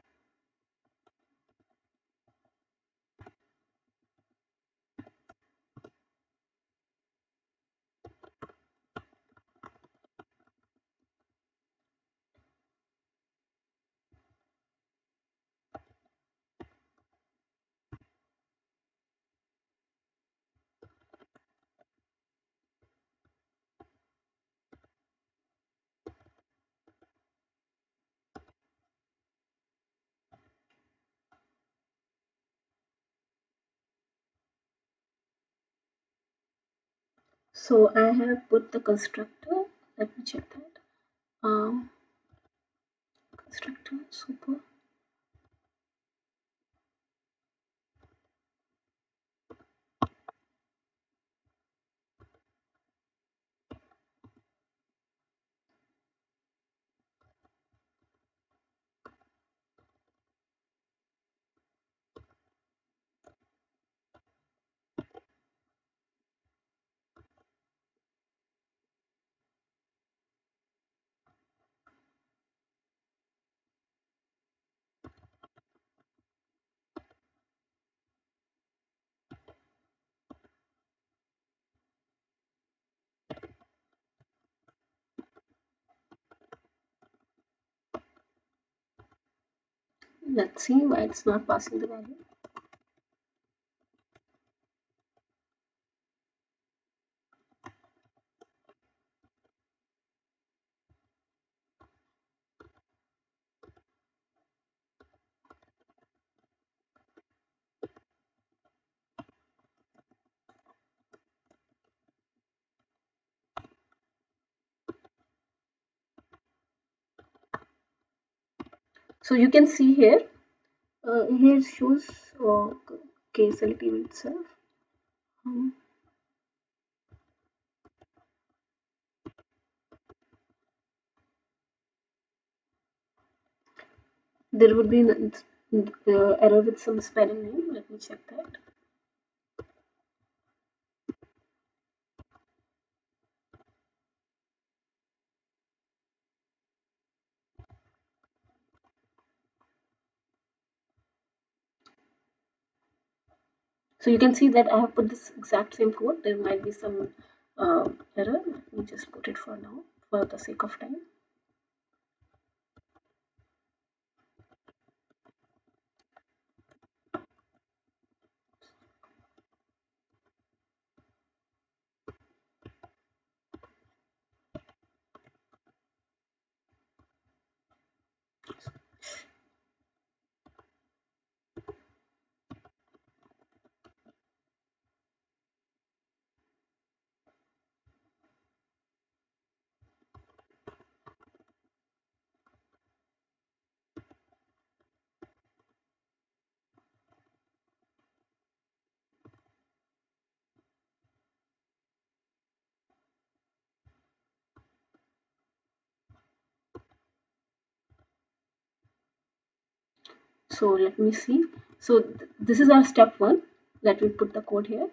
So I have put the constructor. Let me check that. Constructor super. Let's see why it's not passing the value. So you can see here, here it shows case selective itself. Um, there would be an error with some spelling name. Let me check that. So you can see that I have put this exact same code. There might be some error. Let me just put it for now, for the sake of time. So let me see. So this is our step one. Let me put the code here.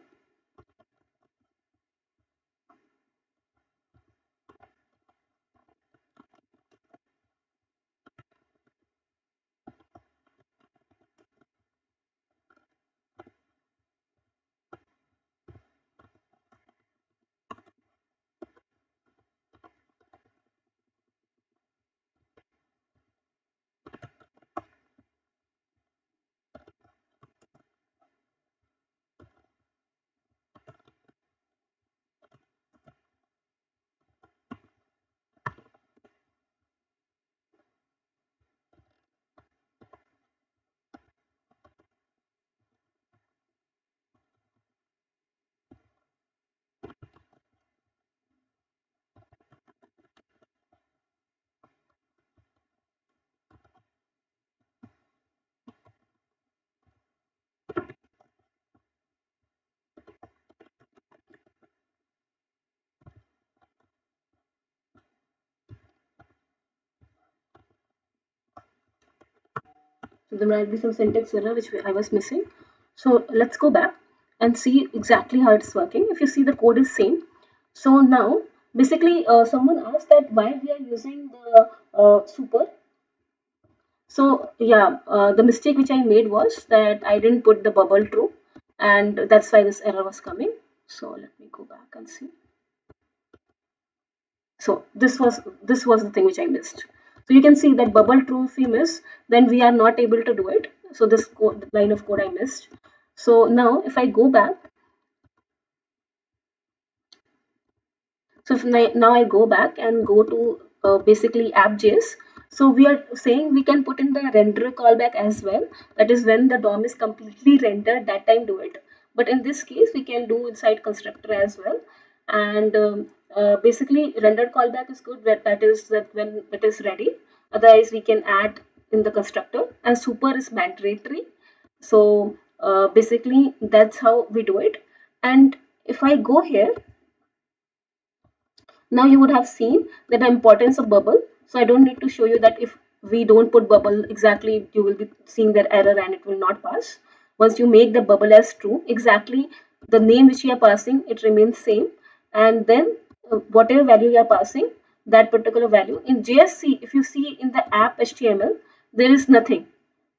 So there might be some syntax error which I was missing. So let's go back and see exactly how it's working. If you see, the code is same. So now basically someone asked that why we are using the super. So yeah, the mistake which I made was that I didn't put the bubble true, and that's why this error was coming. So let me go back and see. So this was the thing which I missed. So you can see that bubble true if we miss, then we are not able to do it. So this code, line of code I missed. So now if I go back, so if now I go back and go to basically app.js. So we are saying we can put in the render callback as well. That is when the DOM is completely rendered, that time do it. But in this case, we can do inside constructor as well. And basically rendered callback is good. That is that when it is ready. Otherwise, we can add in the constructor. And super is mandatory. So basically, that's how we do it. And if I go here, now you would have seen that the importance of bubble. So I don't need to show you that if we don't put bubble exactly, you will be seeing that error and it will not pass. Once you make the bubble as true, exactly the name which you are passing, it remains same. And then whatever value you are passing, that particular value in JSC, if you see in the app HTML, there is nothing.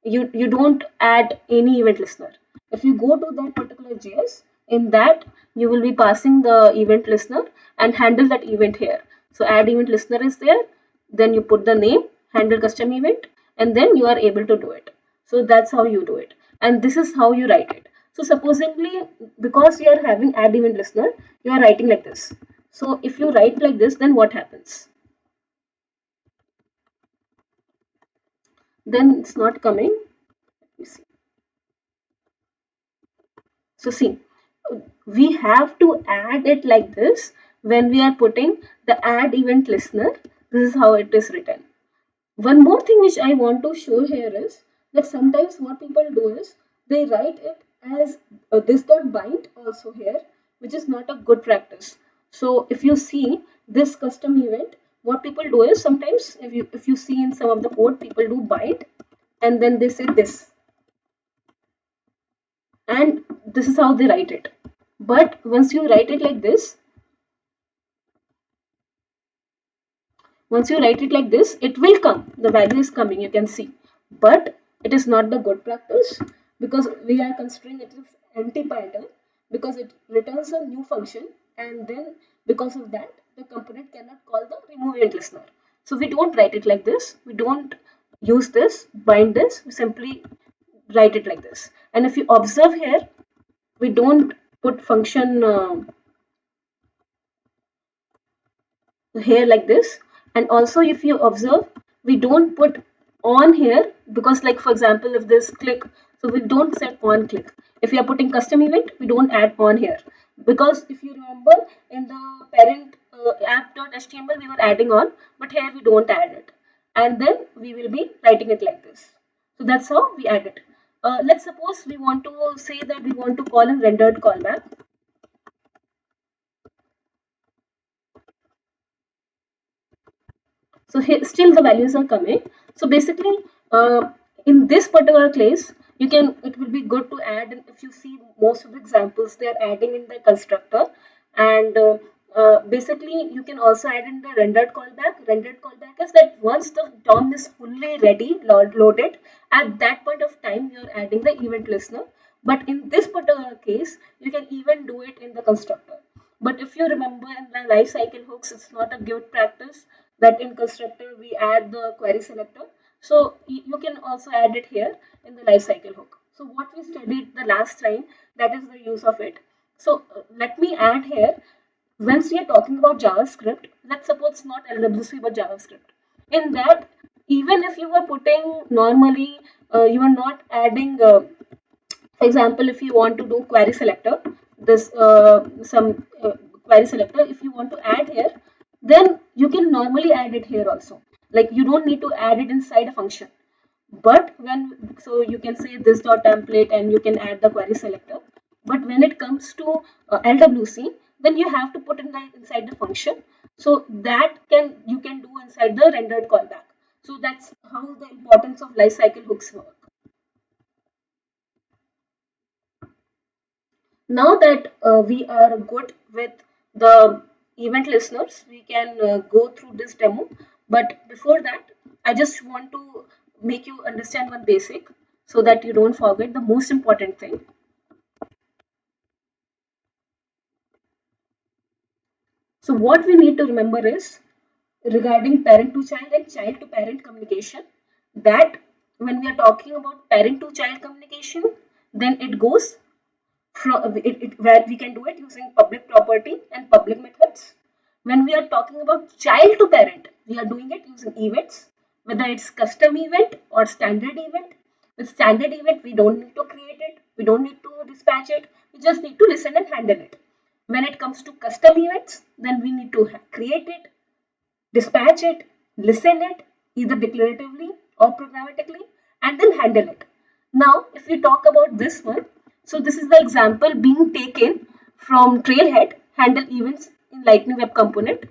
You don't add any event listener. If you go to that particular JS, in that you will be passing the event listener and handle that event here. So add event listener is there, then you put the name, handle custom event, and then you are able to do it. So that's how you do it, and this is how you write it. So supposedly, because you are having add event listener, you are writing like this. So if you write like this, then what happens? Then it's not coming. Let me see. So see, we have to add it like this when we are putting the add event listener. This is how it is written. One more thing which I want to show here is that sometimes what people do is they write it as this dot bind also here, which is not a good practice. So if you see this custom event, what people do is sometimes if you see in some of the code, people do bind and then they say this, and this is how they write it. But once you write it like this, once you write it like this, it will come. The value is coming, you can see. But it is not the good practice because we are considering it as anti-pattern because it returns a new function, and then because of that, the component cannot call the remove event listener. So we don't write it like this. We don't use this, bind this. We simply write it like this. And if you observe here, we don't put function here like this. And also if you observe, we don't put on here because, like for example, if this click, so we don't set on click. If you are putting custom event, we don't add on here because if you remember in the parent app.html we were adding on, but here we don't add it, and then we will be writing it like this. So that's how we add it. Let's suppose we want to say that we want to call a rendered callback. So here still the values are coming. So basically, in this particular case, you can, it will be good to add. And if you see most of the examples, they are adding in the constructor, and basically you can also add in the rendered callback. Rendered callback is that once the DOM is fully ready, loaded, at that point of time you are adding the event listener. But in this particular case, you can even do it in the constructor. But if you remember in the life cycle hooks, it's not a good practice that in constructor we add the query selector. So you can also add it here in the life cycle hook. So what we studied the last time, that is the use of it. So let me add here, once we are talking about JavaScript, let's suppose it's not LWC but JavaScript. In that, even if you were putting normally, you are not adding for example, if you want to do query selector, this some query selector, if you want to add here, then you can normally add it here also. Like you don't need to add it inside a function. But when, so you can say this dot template and you can add the query selector. But when it comes to LWC, then you have to put in the inside the function. So that you can do inside the rendered callback. So that's how the importance of lifecycle hooks work. Now that we are good with the event listeners, we can go through this demo. But before that, I just want to make you understand one basic so that you don't forget the most important thing. So what we need to remember is regarding parent to child and child to parent communication, that when we are talking about parent to child communication, then it goes from where we can do it using public property and public methods. When we are talking about child to parent, we are doing it using events, whether it's custom event or standard event. With standard event, we don't need to create it, we don't need to dispatch it, we just need to listen and handle it. When it comes to custom events, then we need to create it, dispatch it, listen it, either declaratively or programmatically, and then handle it. Now, if we talk about this one, so this is the example being taken from Trailhead handle events in Lightning Web Component.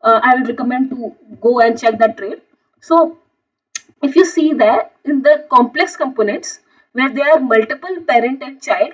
I will recommend to go and check that trail. So, if you see that in the complex components where there are multiple parent and child,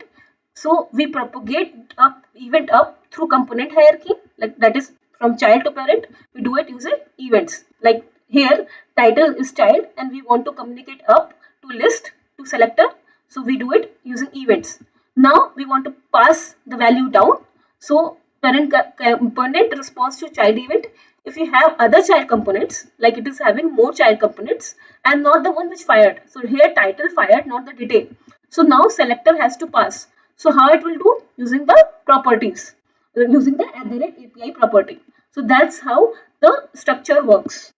so we propagate up event up through component hierarchy, like that is from child to parent. We do it using events. Like here, title is child, and we want to communicate up to list to selector. So we do it using events. Now we want to pass the value down. So parent component responds to child event. If you have other child components, like it is having more child components and not the one which fired. So here title fired, not the detail. So now selector has to pass. So how it will do? Using the properties, using the API property. So that's how the structure works.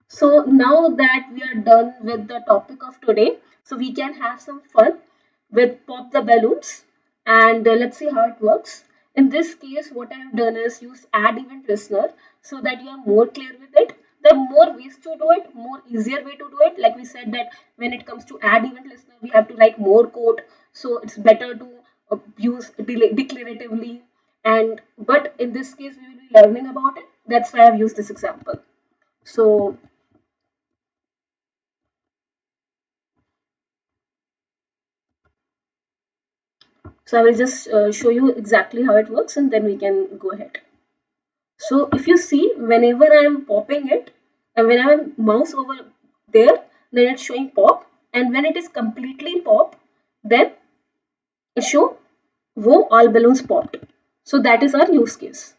So now that we are done with the topic of today, so we can have some fun with pop the balloons, and let's see how it works. In this case, what I have done is use add event listener. so that you are more clear with it. There are more ways to do it, more easier way to do it. Like we said that when it comes to add event listener, we have to write more code, so it's better to use declaratively. And but in this case, we will be learning about it. That's why I've used this example. So so I will just show you exactly how it works, and then we can go ahead. So if you see, whenever I am popping it, and when I am mouse over there, then it's showing pop, and when it is completely pop, then it show wo all balloons popped. So that is our use case.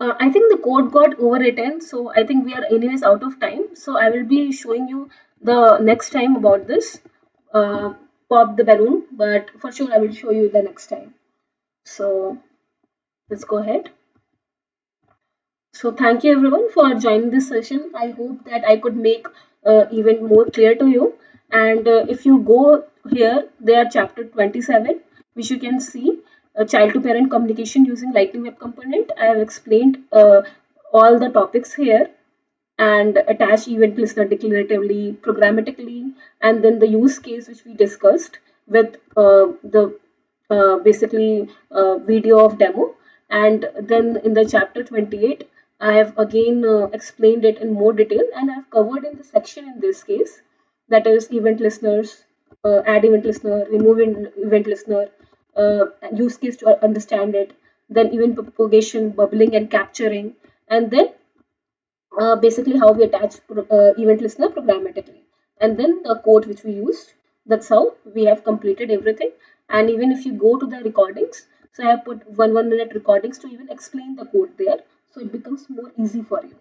I think the code got overwritten, so I think we are anyways out of time. So I will be showing you the next time about this. Uh, Pop the balloon, but for sure I will show you the next time. So let's go ahead. So thank you everyone for joining this session. I hope that I could make even more clear to you. And if you go here, there chapter 27, which you can see child to parent communication using Lightning Web Component. I have explained all the topics here and attach event listener declaratively, programmatically, and then the use case which we discussed with the basically video of demo. And then in the chapter 28, I have again explained it in more detail, and I've covered in the section in this case, that is event listeners, add event listener, remove event listener, use case to understand it, then event propagation, bubbling, and capturing, and then basically how we attach event listener programmatically, and then the code which we used. That's how we have completed everything. And even if you go to the recordings, so I have put 1 minute recordings to even explain the code there, so it becomes more easy for you.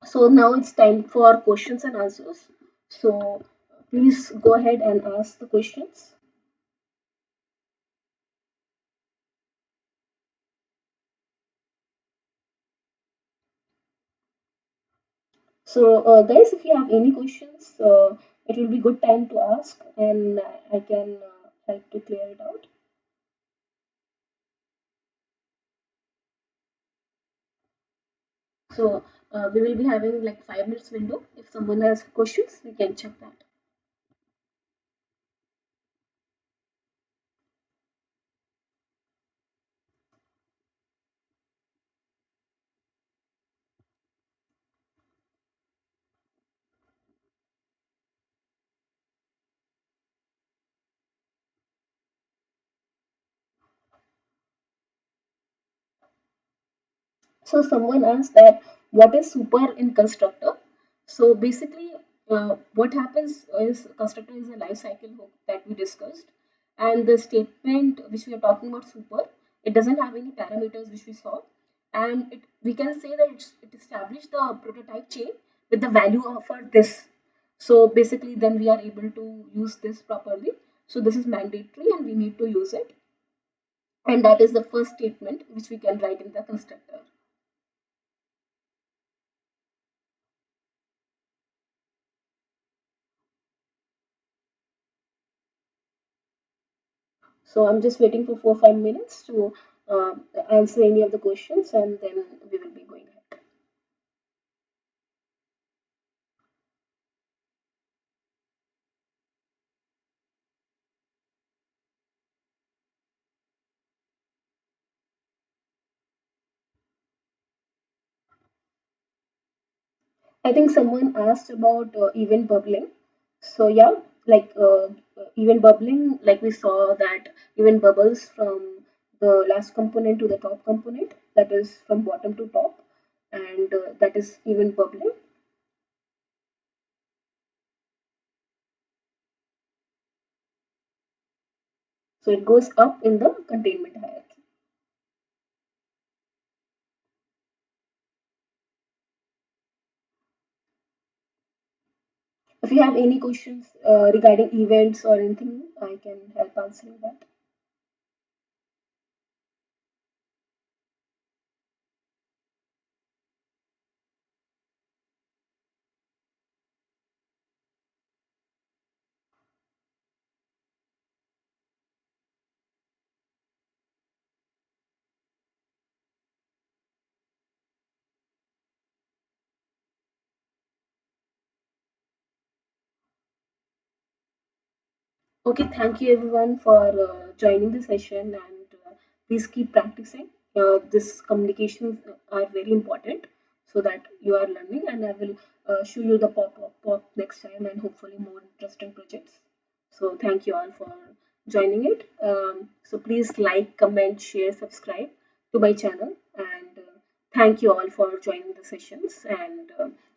So now it's time for questions and answers. So please go ahead and ask the questions. So guys, if you have any questions, it will be good time to ask, and I can help to clear it out. So we will be having like 5 minutes window. If someone has questions, we can check that. So someone asked that what is super in constructor. So basically, what happens is constructor is a life cycle hook that we discussed, and the statement which we are talking about super, it doesn't have any parameters which we saw, and we can say that it established the prototype chain with the value of for this. So basically, then we are able to use this properly. So this is mandatory, and we need to use it, and that is the first statement which we can write in the constructor. So I'm just waiting for 4 5 minutes to uh, answer any of the questions, and then we will be going ahead. I think someone asked about event bubbling. So yeah, like event bubbling, like we saw that event bubbles from the last component to the top component, that is from bottom to top, and that is event bubbling. So it goes up in the containment hierarchy. If you have any questions regarding events or anything, I can help answering that. Okay, thank you everyone for joining the session, and please keep practicing. This communications are very important so that you are learning, and I will show you the pop next time and hopefully more interesting projects. So thank you all for joining it. So please like, comment, share, subscribe to my channel, and thank you all for joining the sessions. And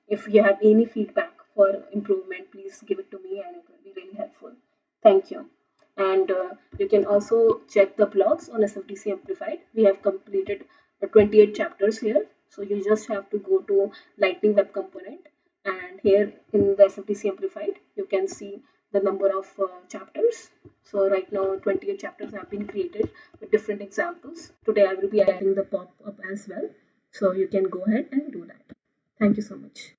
if you have any feedback for improvement, please give it to me, and it will be really helpful. Thank you. And you can also check the blogs on SFDC Amplified. We have completed 28 chapters here. So you just have to go to Lightning Web Component. And here in the SFDC Amplified, you can see the number of chapters. So right now 28 chapters have been created with different examples. Today I will be adding the pop-up as well. So you can go ahead and do that. Thank you so much.